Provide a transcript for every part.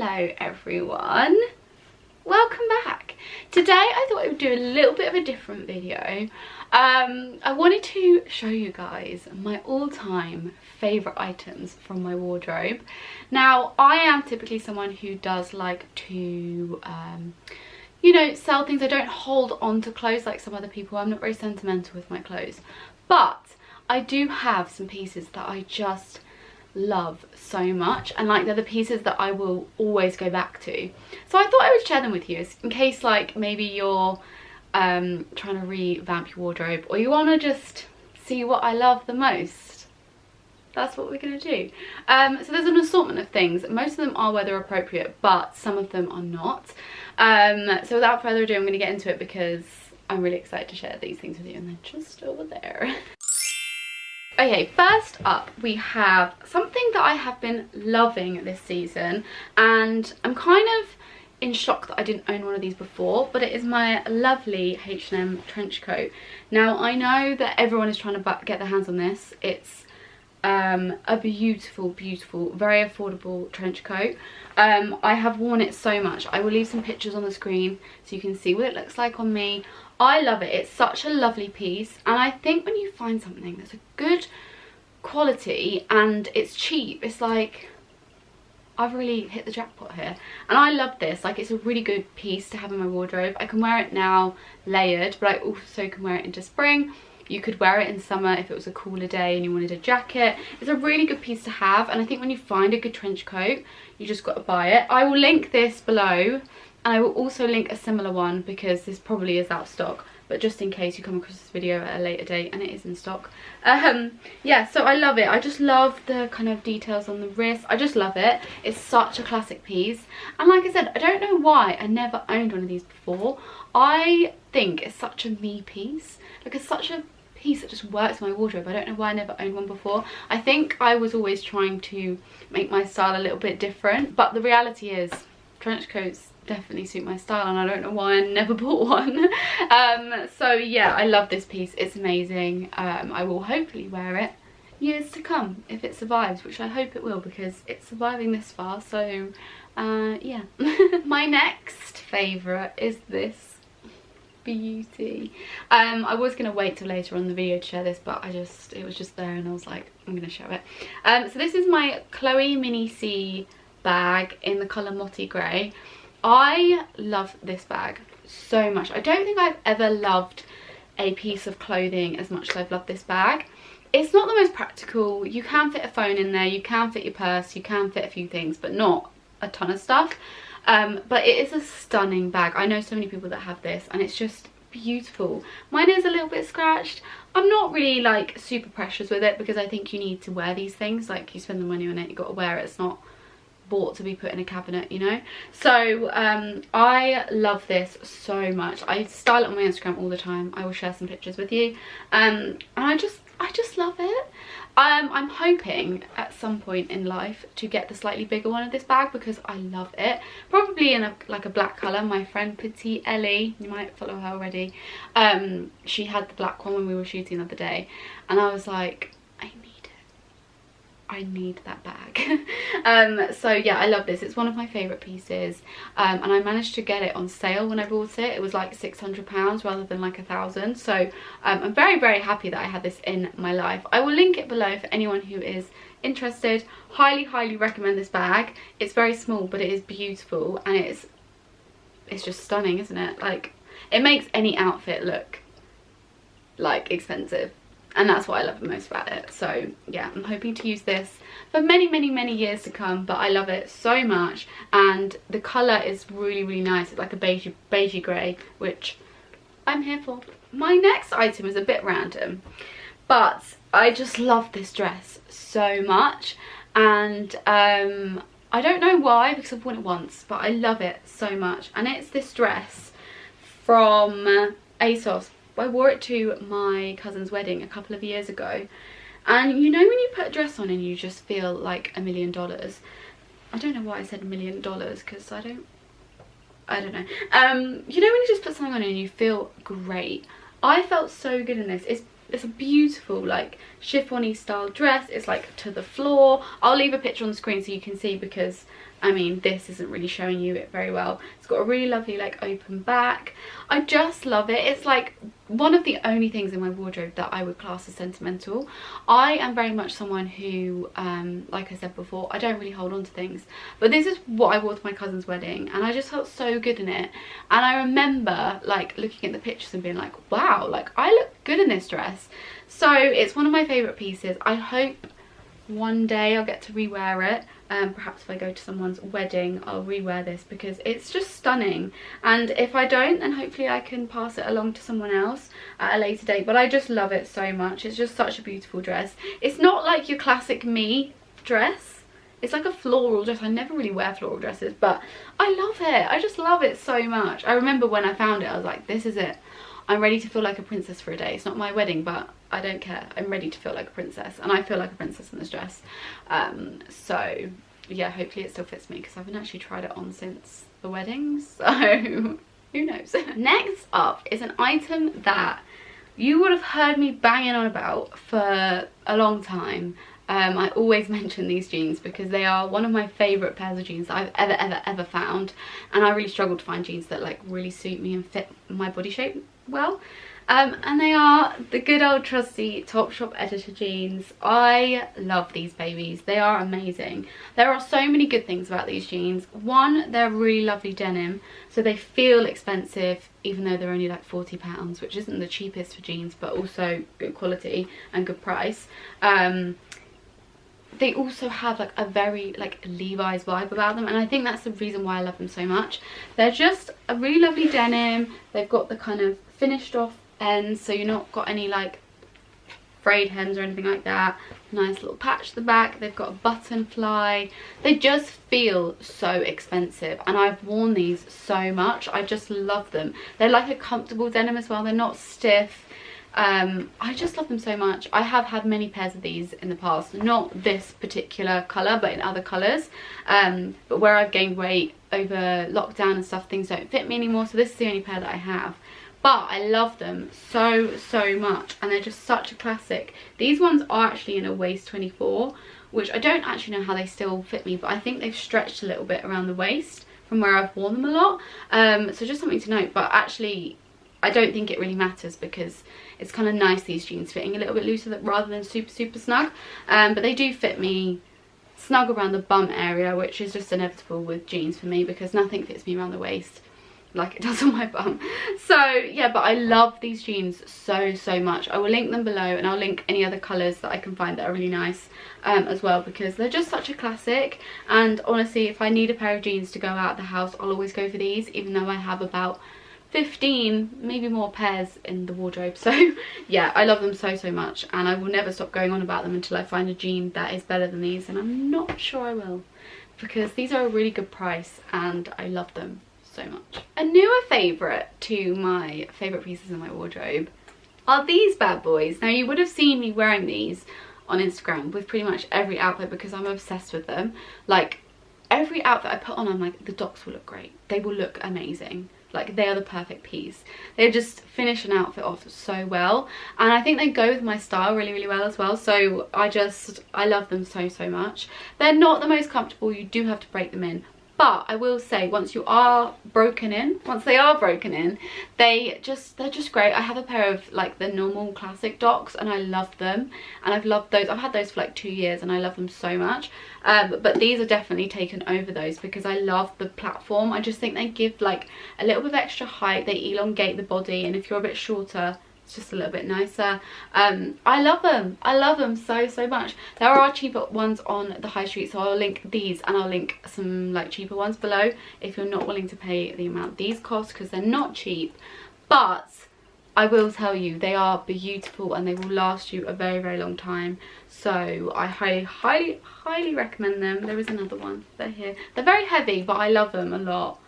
Hello everyone, welcome back. Today I thought I would do a little bit of a different video. I wanted to show you guys my all-time favourite items from my wardrobe. Now I am typically someone who does like to you know, sell things. I don't hold on to clothes like some other people. I'm not very sentimental with my clothes, but I do have some pieces that I just love so much, and like they're the pieces that I will always go back to. So I thought I would share them with you in case like maybe you're trying to revamp your wardrobe, or you want to just see what I love the most. That's what we're going to do. So there's an assortment of things. Most of them are weather appropriate, but some of them are not. So without further ado, I'm going to get into it because I'm really excited to share these things with you, and they're just over there. Okay, first up we have something that I have been loving this season, and I'm kind of in shock that I didn't own one of these before, but it is my lovely H&M trench coat. Now I know that everyone is trying to get their hands on this. It's a beautiful, beautiful, very affordable trench coat. I have worn it so much. I will leave some pictures on the screen so you can see what it looks like on me. I love it. It's such a lovely piece, and I think when you find something that's a good quality and it's cheap, it's like I've really hit the jackpot here. And I love this. Like, it's a really good piece to have in my wardrobe. I can wear it now layered, but I also can wear it into spring. You could wear it in summer if it was a cooler day and you wanted a jacket. It's a really good piece to have, and I think when you find a good trench coat, you just got to buy it. I will link this below, and I will also link a similar one because this probably is out of stock, but just in case you come across this video at a later date and it is in stock. Yeah, so I love it. I just love the kind of details on the wrist. I just love it. It's such a classic piece, and like I said, I don't know why I never owned one of these before. I think it's such a me piece. Like, it's such a piece that just works in my wardrobe. I don't know why I never owned one before. I think I was always trying to make my style a little bit different, but the reality is trench coats definitely suit my style, and I don't know why I never bought one. So yeah, I love this piece. It's amazing. I will hopefully wear it years to come if it survives, which I hope it will because it's surviving this far. So yeah. My next favourite is this beauty. I was gonna wait till later on in the video to share this, but it was just there and I was like, I'm gonna show it. So this is my Chloe Mini C bag in the colour Motti Grey. I love this bag so much. I don't think I've ever loved a piece of clothing as much as I've loved this bag. It's not the most practical. You can fit a phone in there, you can fit your purse, you can fit a few things, but not a ton of stuff. But it is a stunning bag. I know so many people that have this, and it's just beautiful. Mine is a little bit scratched. I'm not really like super precious with it because I think you need to wear these things. Like, you spend the money on it, you got to wear it. It's not bought to be put in a cabinet, you know. So I love this so much. I style it on my Instagram all the time. I will share some pictures with you, and I just love it. I'm hoping at some point in life to get the slightly bigger one of this bag because I love it. Probably in like a black colour. My friend Petite Ellie, you might follow her already, she had the black one when we were shooting the other day, and I was like, I need that bag. So yeah, I love this. It's one of my favourite pieces, and I managed to get it on sale when I bought it. It was like £600 rather than like £1,000. So I'm very, very happy that I had this in my life. I will link it below for anyone who is interested. Highly, highly recommend this bag. It's very small, but it is beautiful, and it's just stunning, isn't it? Like, it makes any outfit look like expensive. And that's what I love the most about it. So yeah, I'm hoping to use this for many, many, many years to come, but I love it so much, and the colour is really, really nice. It's like a beigey grey, which I'm here for. My next item is a bit random, but I just love this dress so much, and I don't know why because I've worn it once, but I love it so much. And it's this dress from ASOS. I wore it to my cousin's wedding a couple of years ago, and you know when you put a dress on and you just feel like $1 million. I don't know why I said $1 million because I don't know. You know when you just put something on and you feel great. I felt so good in this. It's a beautiful like chiffon-y style dress. It's like to the floor. I'll leave a picture on the screen so you can see because I mean, this isn't really showing you it very well. It's got a really lovely like open back. I just love it. It's like one of the only things in my wardrobe that I would class as sentimental. I am very much someone who, like I said before, I don't really hold on to things. But this is what I wore to my cousin's wedding, and I just felt so good in it. And I remember like looking at the pictures and being like, wow, like I look good in this dress. So it's one of my favourite pieces. I hope one day I'll get to rewear it. Perhaps if I go to someone's wedding, I'll rewear this because it's just stunning. And if I don't, then hopefully I can pass it along to someone else at a later date. But I just love it so much. It's just such a beautiful dress. It's not like your classic me dress. It's like a floral dress. I never really wear floral dresses, but I love it. I just love it so much. I remember when I found it, I was like, this is it. I'm ready to feel like a princess for a day. It's not my wedding, but I don't care. I'm ready to feel like a princess, and I feel like a princess in this dress. So yeah, hopefully it still fits me because I haven't actually tried it on since the wedding, so who knows. Next up is an item that you would have heard me banging on about for a long time. I always mention these jeans because they are one of my favourite pairs of jeans that I've ever found, and I really struggle to find jeans that like really suit me and fit my body shape well. And they are the good old trusty Topshop Editor jeans. I love these babies. They are amazing. There are so many good things about these jeans. One, they're really lovely denim, so they feel expensive even though they're only like £40, which isn't the cheapest for jeans, but also good quality and good price. They also have like a very like Levi's vibe about them, and I think that's the reason why I love them so much. They're just a really lovely denim. They've got the kind of finished off ends, so you're not got any like frayed hems or anything like that. Nice little patch at the back. They've got a button fly. They just feel so expensive, and I've worn these so much. I just love them. They're like a comfortable denim as well. They're not stiff. I just love them so much. I have had many pairs of these in the past, not this particular colour but in other colours, but where I've gained weight over lockdown and stuff, things don't fit me anymore, so this is the only pair that I have. But I love them so much, and they're just such a classic. These ones are actually in a waist 24, which I don't actually know how they still fit me, but I think they've stretched a little bit around the waist from where I've worn them a lot. So just something to note, but actually I don't think it really matters because it's kind of nice, these jeans fitting a little bit looser rather than super snug. But they do fit me snug around the bum area, which is just inevitable with jeans for me because nothing fits me around the waist like it does on my bum. So yeah, but I love these jeans so much. I will link them below, and I'll link any other colours that I can find that are really nice as well, because they're just such a classic. And honestly, if I need a pair of jeans to go out of the house, I'll always go for these, even though I have about 15, maybe more pairs in the wardrobe. So yeah, I love them so much, and I will never stop going on about them until I find a jean that is better than these, and I'm not sure I will, because these are a really good price and I love them so much. A newer favourite to my favourite pieces in my wardrobe are these bad boys. Now, you would have seen me wearing these on Instagram with pretty much every outfit because I'm obsessed with them. Like, every outfit I put on, I'm like, the docs will look great, they will look amazing. Like, they are the perfect piece. They just finish an outfit off so well, and I think they go with my style really well as well. So I love them so much. They're not the most comfortable, you do have to break them in, but I will say, once they are broken in, they're just great. I have a pair of like the normal classic docs, and I love them, and I've loved those. I've had those for like 2 years and I love them so much. But these are definitely taken over those because I love the platform. I just think they give like a little bit of extra height. They elongate the body, and if you're a bit shorter, it's just a little bit nicer. I love them so much. There are cheaper ones on the high street, so I'll link these, and I'll link some like cheaper ones below if you're not willing to pay the amount these cost, because they're not cheap. But I will tell you, they are beautiful and they will last you a very long time. So I highly recommend them. There is another one, they're here. They're very heavy, but I love them a lot.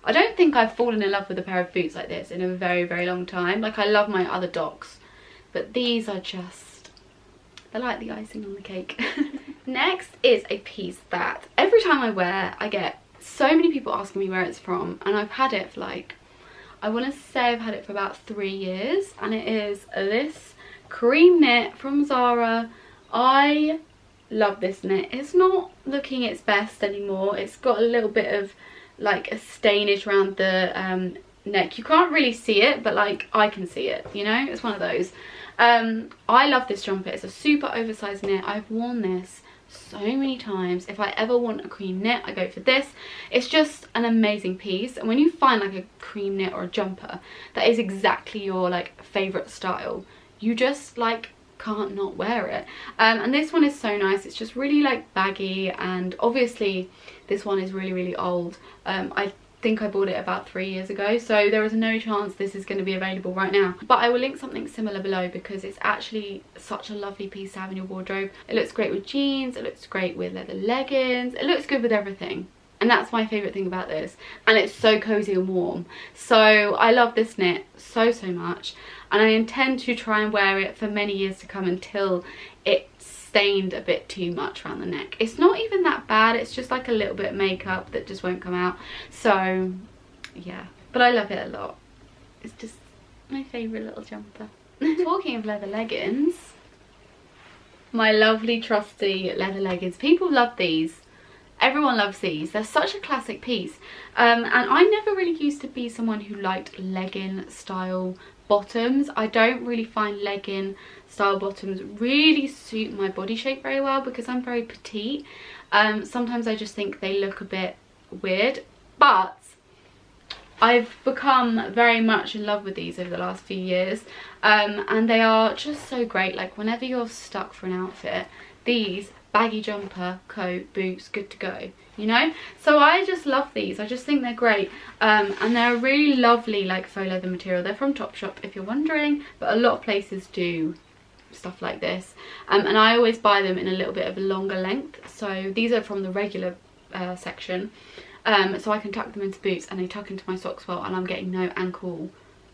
I don't think I've fallen in love with a pair of boots like this in a very long time. Like, I love my other docs, but these are just, they're like the icing on the cake. Next is a piece that every time I wear, I get so many people asking me where it's from, and I've had it for like, I want to say I've had it for about 3 years, and it is this cream knit from Zara. I love this knit. It's not looking its best anymore. It's got a little bit of like a stainage around the neck. You can't really see it, but like I can see it, you know. It's one of those. I love this jumper. It's a super oversized knit. I've worn this so many times. If I ever want a cream knit, I go for this. It's just an amazing piece, and when you find like a cream knit or a jumper that is exactly your like favorite style, you just like can't not wear it. And this one is so nice. It's just really like baggy, and obviously this one is really old. I think I bought it about 3 years ago, so there is no chance this is going to be available right now, but I will link something similar below because it's actually such a lovely piece to have in your wardrobe. It looks great with jeans, it looks great with leather leggings, it looks good with everything, and that's my favorite thing about this. And it's so cozy and warm, so I love this knit so much, and I intend to try and wear it for many years to come until it's stained a bit too much around the neck. It's not even that bad, it's just like a little bit of makeup that just won't come out. So yeah, but I love it a lot. It's just my favourite little jumper. Talking of leather leggings, my lovely trusty leather leggings. People love these. Everyone loves these. They're such a classic piece. And I never really used to be someone who liked legging style bottoms. I don't really find legging style bottoms really suit my body shape very well because I'm very petite. Sometimes I just think they look a bit weird, but I've become very much in love with these over the last few years, and they are just so great. Like whenever you're stuck for an outfit, these baggy jumper, coat, boots, good to go, you know. So I just love these. I just think they're great, and they're a really lovely like faux leather material. They're from Topshop if you're wondering, but a lot of places do stuff like this, and I always buy them in a little bit of a longer length. So these are from the regular section, so I can tuck them into boots and they tuck into my socks well, and I'm getting no ankle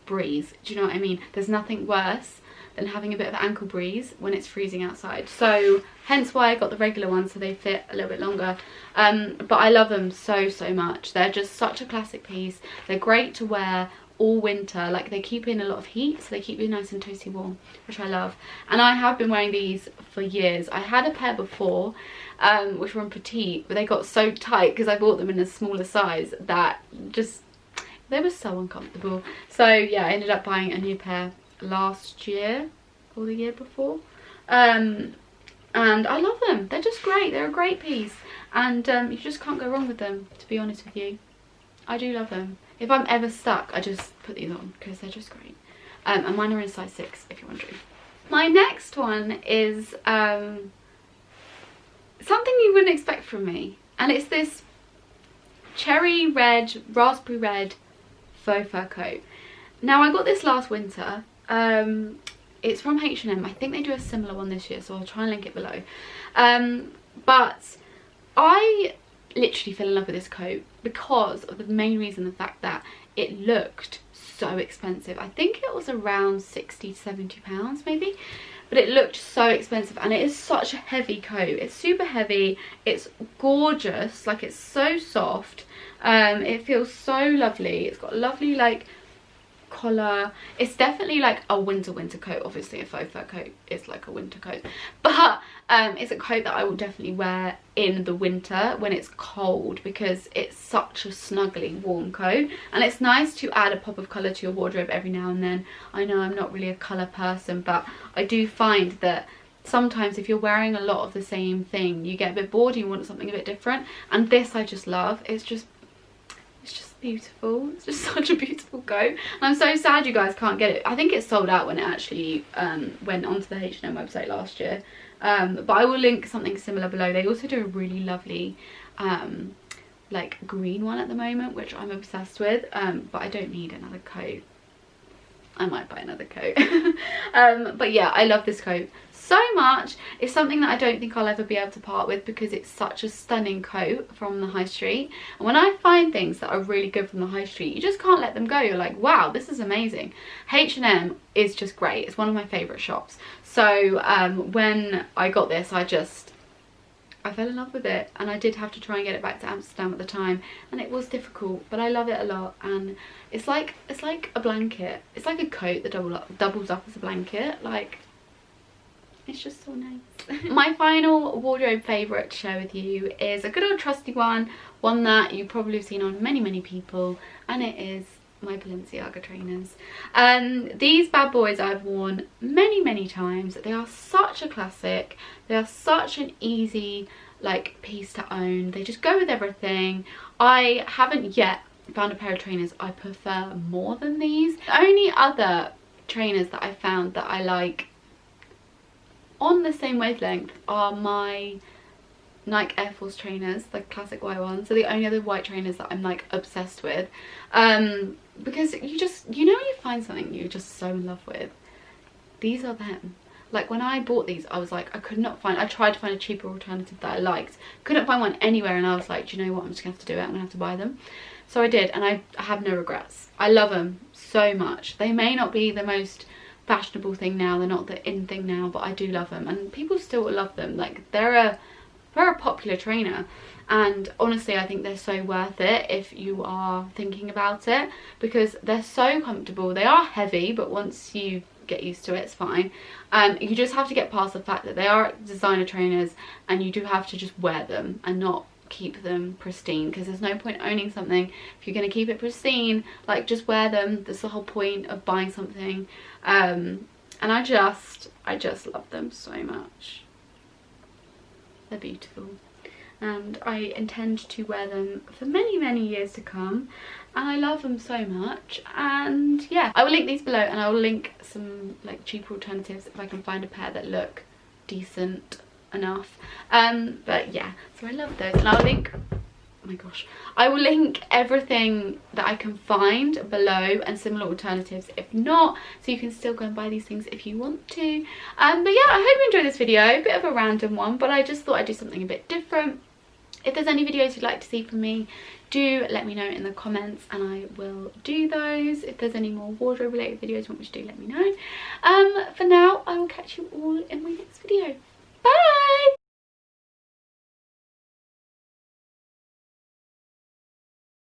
breeze. Do you know what I mean? There's nothing worse than having a bit of ankle breeze when it's freezing outside, so hence why I got the regular ones, so they fit a little bit longer. But I love them so much. They're just such a classic piece. They're great to wear all winter. Like they keep in a lot of heat, so they keep you nice and toasty warm, which I love. And I have been wearing these for years. I had a pair before which were in petite, but they got so tight because I bought them in a smaller size that just they were so uncomfortable. So yeah, I ended up buying a new pair last year or the year before, and I love them. They're just great. They're a great piece, and you just can't go wrong with them, to be honest with you. I do love them. If I'm ever stuck, I just put these on because they're just great. And mine are in size 6 if you're wondering. My next one is something you wouldn't expect from me, and it's this cherry red, raspberry red faux fur coat. Now I got this last winter. It's from H&M. I think they do a similar one this year, so I'll try and link it below. But I literally fell in love with this coat because of the main reason, the fact that it looked so expensive. I think it was around 60 to 70 pounds maybe, but it looked so expensive, and it is such a heavy coat. It's super heavy, it's gorgeous, like it's so soft, it feels so lovely. It's got a lovely like collar. It's definitely like a winter coat. Obviously a faux fur coat is like a winter coat, but it's a coat that I will definitely wear in the winter when it's cold, because it's such a snuggly warm coat, and it's nice to add a pop of colour to your wardrobe every now and then. I know I'm not really a colour person, but I do find that sometimes if you're wearing a lot of the same thing, you get a bit bored and you want something a bit different, and this I just love. It's just beautiful. It's just such a beautiful coat, and I'm so sad you guys can't get it. I think it sold out when it actually went onto the H&M website last year, but I will link something similar below. They also do a really lovely like green one at the moment, which I'm obsessed with, but I don't need another coat. I might buy another coat. But yeah, I love this coat so much. It's something that I don't think I'll ever be able to part with, because it's such a stunning coat from the high street, and when I find things that are really good from the high street, you just can't let them go. You're like, wow, this is amazing. H&M is just great. It's one of my favorite shops. So when I got this, I fell in love with it, and I did have to try and get it back to Amsterdam at the time, and it was difficult, but I love it a lot. And it's like a blanket. It's like a coat that doubles up as a blanket. Like, It's just so nice. My final wardrobe favourite to share with you is a good old trusty one that you probably have seen on many people, and it is my Balenciaga trainers. These bad boys I've worn many times. They are such a classic. They are such an easy like piece to own. They just go with everything. I haven't yet found a pair of trainers I prefer more than these. The only other trainers that I found that I like on the same wavelength are my Nike Air Force trainers, the classic white ones. So the only other white trainers that I'm like obsessed with, because you know when you find something you're just so in love with, these are them. Like when I bought these, I was like, I tried to find a cheaper alternative that I liked, couldn't find one anywhere, and I was like, do you know what, I'm just gonna have to do it, I'm gonna have to buy them. So I did, and I have no regrets. I love them so much. They may not be the most fashionable thing now, they're not the in thing now, but I do love them, and people still love them. Like they're a popular trainer, and honestly I think they're so worth it if you are thinking about it, because they're so comfortable. They are heavy, but once you get used to it, it's fine. You just have to get past the fact that they are designer trainers, and you do have to just wear them and not keep them pristine, because there's no point owning something if you're going to keep it pristine. Like just wear them. That's the whole point of buying something. And I just love them so much. They're beautiful, and I intend to wear them for many years to come, and I love them so much. And yeah, I will link these below, and I will link some like cheaper alternatives if I can find a pair that look decent enough. But yeah, so I love those, and I'll link, oh my gosh, I will link everything that I can find below and similar alternatives if not, so you can still go and buy these things if you want to. But yeah, I hope you enjoyed this video. A bit of a random one, but I just thought I'd do something a bit different. If there's any videos you'd like to see from me, do let me know in the comments, and I will do those. If there's any more wardrobe related videos you want me to do, let me know. For now, I will catch you all in my next video. Bye!